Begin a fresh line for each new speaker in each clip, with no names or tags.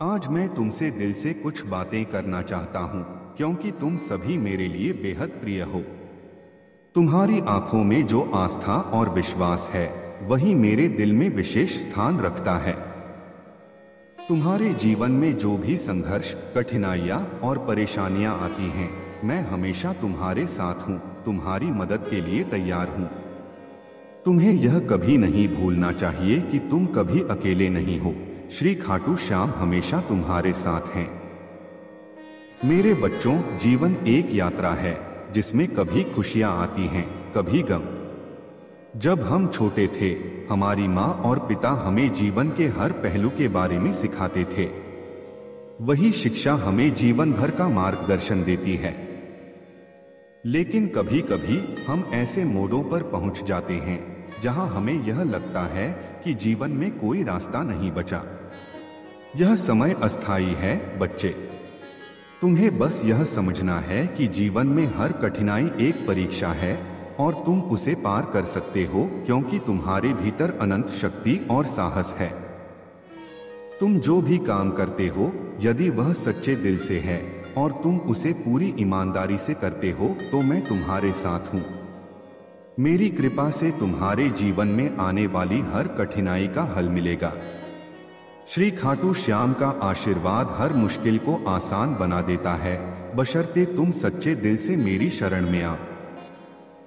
आज मैं तुमसे दिल से कुछ बातें करना चाहता हूँ क्योंकि तुम सभी मेरे लिए बेहद प्रिय हो। तुम्हारी आंखों में जो आस्था और विश्वास है वही मेरे दिल में विशेष स्थान रखता है। तुम्हारे जीवन में जो भी संघर्ष, कठिनाइयाँ और परेशानियाँ आती हैं, मैं हमेशा तुम्हारे साथ हूँ, तुम्हारी मदद के लिए तैयार हूँ। तुम्हें यह कभी नहीं भूलना चाहिए कि तुम कभी अकेले नहीं हो। श्री खाटू श्याम हमेशा तुम्हारे साथ हैं। मेरे बच्चों, जीवन एक यात्रा है जिसमें कभी खुशियां आती हैं, कभी गम। जब हम छोटे थे, हमारी माँ और पिता हमें जीवन के हर पहलू के बारे में सिखाते थे। वही शिक्षा हमें जीवन भर का मार्गदर्शन देती है। लेकिन कभी कभी हम ऐसे मोड़ों पर पहुंच जाते हैं जहां हमें यह लगता है कि जीवन में कोई रास्ता नहीं बचा। यह समय अस्थायी है बच्चे। तुम्हें बस यह समझना है कि जीवन में हर कठिनाई एक परीक्षा है और तुम उसे पार कर सकते हो क्योंकि तुम्हारे भीतर अनंत शक्ति और साहस है। तुम जो भी काम करते हो, यदि वह सच्चे दिल से है और तुम उसे पूरी ईमानदारी से करते हो तो मैं तुम्हारे साथ हूँ। मेरी कृपा से तुम्हारे जीवन में आने वाली हर कठिनाई का हल मिलेगा। श्री खाटू श्याम का आशीर्वाद हर मुश्किल को आसान बना देता है, बशर्ते तुम सच्चे दिल से मेरी शरण में आओ।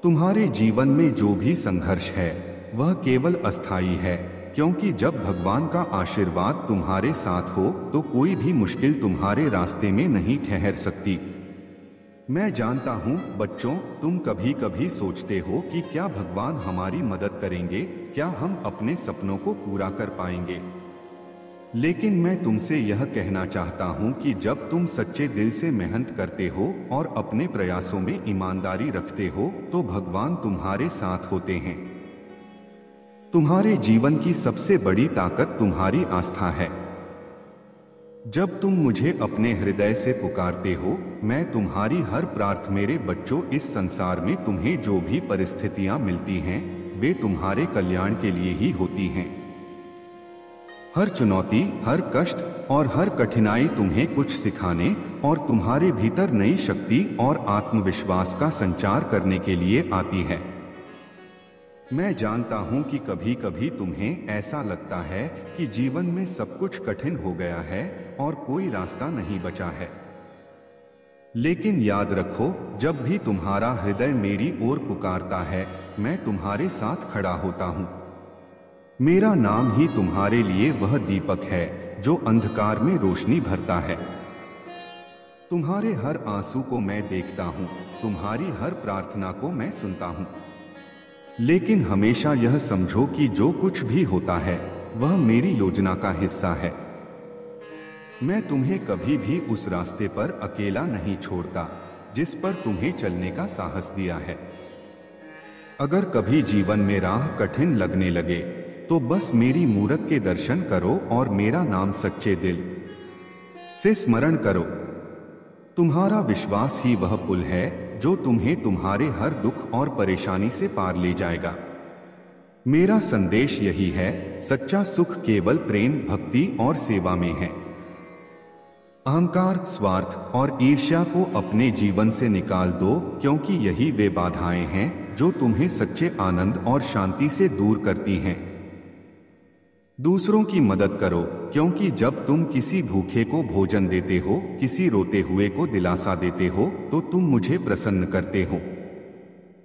तुम्हारे जीवन में जो भी संघर्ष है वह केवल अस्थायी है, क्योंकि जब भगवान का आशीर्वाद तुम्हारे साथ हो तो कोई भी मुश्किल तुम्हारे रास्ते में नहीं ठहर सकती। मैं जानता हूँ बच्चों, तुम कभी कभी सोचते हो कि क्या भगवान हमारी मदद करेंगे, क्या हम अपने सपनों को पूरा कर पाएंगे। लेकिन मैं तुमसे यह कहना चाहता हूँ कि जब तुम सच्चे दिल से मेहनत करते हो और अपने प्रयासों में ईमानदारी रखते हो तो भगवान तुम्हारे साथ होते हैं। तुम्हारे जीवन की सबसे बड़ी ताकत तुम्हारी आस्था है। जब तुम मुझे अपने हृदय से पुकारते हो, मैं तुम्हारी हर प्रार्थना। मेरे बच्चों, इस संसार में तुम्हें जो भी परिस्थितियां मिलती हैं वे तुम्हारे कल्याण के लिए ही होती हैं। हर चुनौती, हर कष्ट और हर कठिनाई तुम्हें कुछ सिखाने और तुम्हारे भीतर नई शक्ति और आत्मविश्वास का संचार करने के लिए आती है। मैं जानता हूं कि कभी कभी तुम्हें ऐसा लगता है कि जीवन में सब कुछ कठिन हो गया है और कोई रास्ता नहीं बचा है। लेकिन याद रखो, जब भी तुम्हारा हृदय मेरी ओर पुकारता है, मैं तुम्हारे साथ खड़ा होता हूं। मेरा नाम ही तुम्हारे लिए वह दीपक है जो अंधकार में रोशनी भरता है। तुम्हारे हर आंसू को मैं देखता हूँ, तुम्हारी हर प्रार्थना को मैं सुनता हूँ। लेकिन हमेशा यह समझो कि जो कुछ भी होता है वह मेरी योजना का हिस्सा है। मैं तुम्हें कभी भी उस रास्ते पर अकेला नहीं छोड़ता जिस पर तुम्हें चलने का साहस दिया है। अगर कभी जीवन में राह कठिन लगने लगे तो बस मेरी मूरत के दर्शन करो और मेरा नाम सच्चे दिल से स्मरण करो। तुम्हारा विश्वास ही वह पुल है जो तुम्हें तुम्हारे हर दुख और परेशानी से पार ले जाएगा। मेरा संदेश यही है, सच्चा सुख केवल प्रेम, भक्ति और सेवा में है। अहंकार, स्वार्थ और ईर्ष्या को अपने जीवन से निकाल दो, क्योंकि यही वे बाधाएं हैं जो तुम्हें सच्चे आनंद और शांति से दूर करती हैं। दूसरों की मदद करो, क्योंकि जब तुम किसी भूखे को भोजन देते हो, किसी रोते हुए को दिलासा देते हो, तो तुम मुझे प्रसन्न करते हो।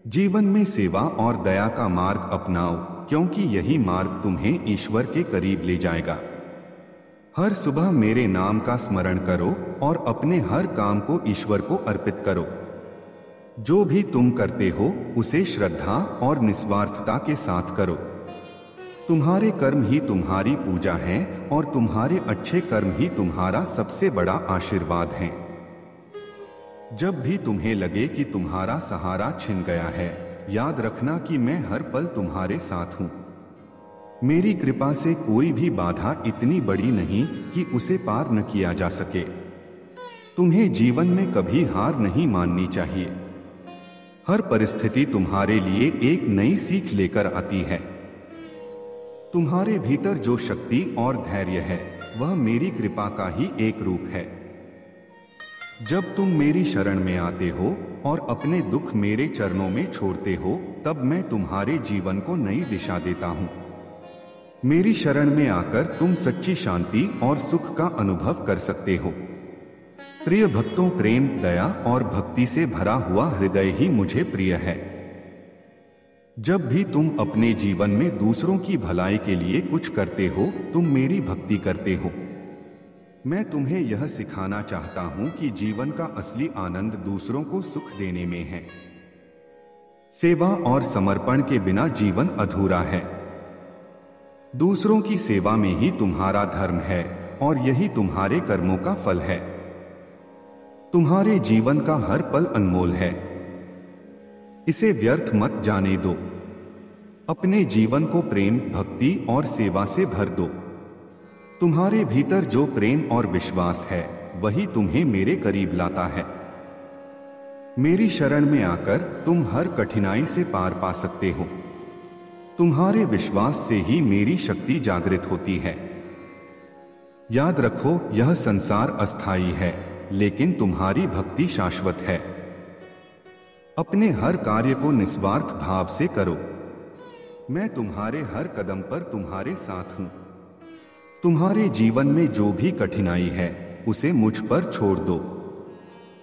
जीवन में सेवा और दया का मार्ग अपनाओ, क्योंकि यही मार्ग तुम्हें ईश्वर के करीब ले जाएगा। हर सुबह मेरे नाम का स्मरण करो और अपने हर काम को ईश्वर को अर्पित करो। जो भी तुम करते हो उसे श्रद्धा और निस्वार्थता के साथ करो। तुम्हारे कर्म ही तुम्हारी पूजा हैं और तुम्हारे अच्छे कर्म ही तुम्हारा सबसे बड़ा आशीर्वाद हैं। जब भी तुम्हें लगे कि तुम्हारा सहारा छिन गया है, याद रखना कि मैं हर पल तुम्हारे साथ हूँ। मेरी कृपा से कोई भी बाधा इतनी बड़ी नहीं कि उसे पार न किया जा सके। तुम्हें जीवन में कभी हार नहीं माननी चाहिए। हर परिस्थिति तुम्हारे लिए एक नई सीख लेकर आती है। तुम्हारे भीतर जो शक्ति और धैर्य है वह मेरी कृपा का ही एक रूप है। जब तुम मेरी शरण में आते हो और अपने दुख मेरे चरणों में छोड़ते हो, तब मैं तुम्हारे जीवन को नई दिशा देता हूँ। मेरी शरण में आकर तुम सच्ची शांति और सुख का अनुभव कर सकते हो। प्रिय भक्तों, प्रेम, दया और भक्ति से भरा हुआ हृदय ही मुझे प्रिय है। जब भी तुम अपने जीवन में दूसरों की भलाई के लिए कुछ करते हो, तुम मेरी भक्ति करते हो। मैं तुम्हें यह सिखाना चाहता हूं कि जीवन का असली आनंद दूसरों को सुख देने में है। सेवा और समर्पण के बिना जीवन अधूरा है। दूसरों की सेवा में ही तुम्हारा धर्म है और यही तुम्हारे कर्मों का फल है। तुम्हारे जीवन का हर पल अनमोल है, इसे व्यर्थ मत जाने दो। अपने जीवन को प्रेम, भक्ति और सेवा से भर दो। तुम्हारे भीतर जो प्रेम और विश्वास है, वही तुम्हें मेरे करीब लाता है। मेरी शरण में आकर तुम हर कठिनाई से पार पा सकते हो। तुम्हारे विश्वास से ही मेरी शक्ति जागृत होती है। याद रखो, यह संसार अस्थायी है, लेकिन तुम्हारी भक्ति शाश्वत है। अपने हर कार्य को निस्वार्थ भाव से करो। मैं तुम्हारे हर कदम पर तुम्हारे साथ हूं। तुम्हारे जीवन में जो भी कठिनाई है, उसे मुझ पर छोड़ दो।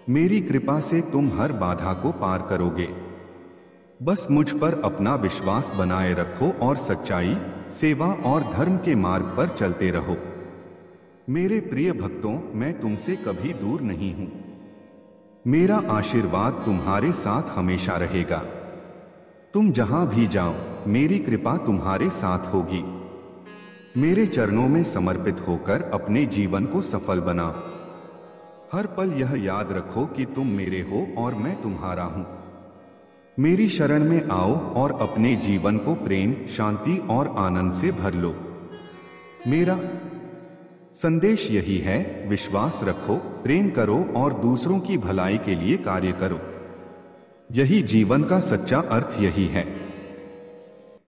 मेरी कृपा से तुम हर बाधा को पार करोगे। बस मुझ पर अपना विश्वास बनाए रखो और सच्चाई, सेवा और धर्म के मार्ग पर चलते रहो। मेरे प्रिय भक्तों, मैं तुमसे कभी दूर नहीं हूं। मेरा आशीर्वाद तुम्हारे साथ हमेशा रहेगा। तुम जहां भी जाओ, मेरी कृपा तुम्हारे साथ होगी। मेरे चरणों में समर्पित होकर अपने जीवन को सफल बनाओ। हर पल यह याद रखो कि तुम मेरे हो और मैं तुम्हारा हूं। मेरी शरण में आओ और अपने जीवन को प्रेम, शांति और आनंद से भर लो। मेरा संदेश यही है, विश्वास रखो, प्रेम करो और दूसरों की भलाई के लिए कार्य करो। यही जीवन का सच्चा अर्थ यही है।